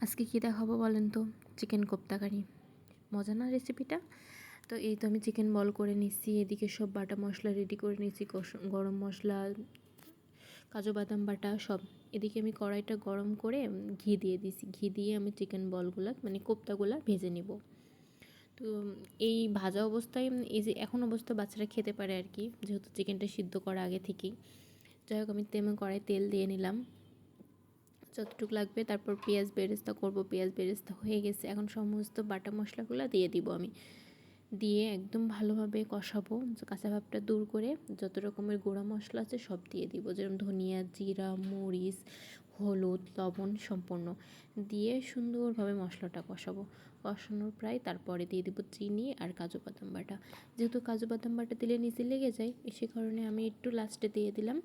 আজকে কী দেখাবো বলেন তো? চিকেন কোপ্তা কারি। মজা না রেসিপিটা? তো এই তো আমি চিকেন বল করে নিচ্ছি, এদিকে সব বাটা মশলা রেডি করে নিচ্ছি, গরম মশলা, কাজু বাদাম বাটা সব। এদিকে আমি কড়াইটা গরম করে ঘি দিয়ে দিছি, ঘি দিয়ে আমি চিকেন বলগুলা মানে কোপ্তাগুলা ভেজে নিব। তো এই ভাজা অবস্থায় এই যে এখন অবস্থা বাচ্চারা খেতে পারে আর কি, যেহেতু চিকেনটা সিদ্ধ করা আগে থেকেই। যাই হোক, আমি কড়াই তেল দিয়ে নিলাম যতটুকু লাগবে। তারপর পেঁয়াজ বেরেস্তা করব, পেঁয়াজ বেরেস্তা হয়ে গেছে। এখন সমস্ত বাটা মশলাগুলো দিয়ে দিব আমি, দিয়ে একদম ভালোভাবে কষাবো, কাঁচা ভাবটা দূর করে যত রকমের গুঁড়া মশলা আছে সব দিয়ে দিব, যেরকম ধনিয়া, জিরা, মরিচ, হলুদ, লবণ সম্পূর্ণ দিয়ে সুন্দরভাবে মশলাটা কষাবো। কষানোর প্রায় তারপরে দিয়ে দিব চিনি আর কাজু বাদাম বাটা। যেহেতু কাজু বাদাম বাটা দিলে নিচে লেগে যায়, সে কারণে আমি একটু লাস্টে দিয়ে দিলাম।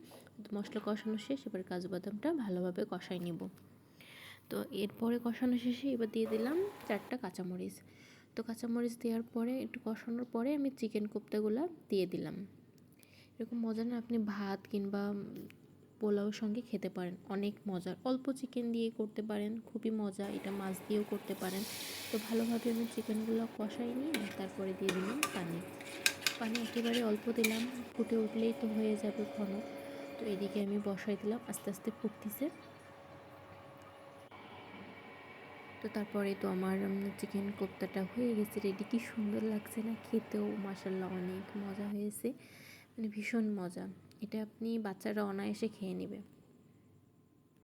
মশলা কষানো শেষ, এবার কাজু বাদামটা ভালোভাবে কষাই নেব। তো এরপরে কষানো শেষে এবার দিয়ে দিলাম 4টা কাঁচামরিচ। তো কাঁচামরিচ দেওয়ার পরে একটু কষানোর পরে আমি চিকেন কোপ্তাগুলো দিয়ে দিলাম। এরকম মজা না, আপনি ভাত কিংবা পোলাওর সঙ্গে খেতে পারেন, অনেক মজার। অল্প চিকেন দিয়ে করতে পারেন, খুবই মজা। এটা মাছ দিয়েও করতে পারেন। তো ভালোভাবে আমি চিকেনগুলো কষাই নিয়ে তারপরে দিয়ে দিলাম পানি। পানি একেবারে অল্প দিলাম, ফুটে উঠলেই তো হয়ে যাবে ঘন। তো এদিকে আমি বসাই দিলাম, আস্তে আস্তে ফুটতেছে। তো তারপরে তো আমার চিকেন কোপ্তাটা হয়ে গেছে রেডি। কি সুন্দর লাগছে না খেতেও? মাশাআল্লাহ, অনেক মজা হয়েছে, মানে ভীষণ মজা। এটা আপনি বাচ্চারা অনায়াসে খেয়ে নেবে।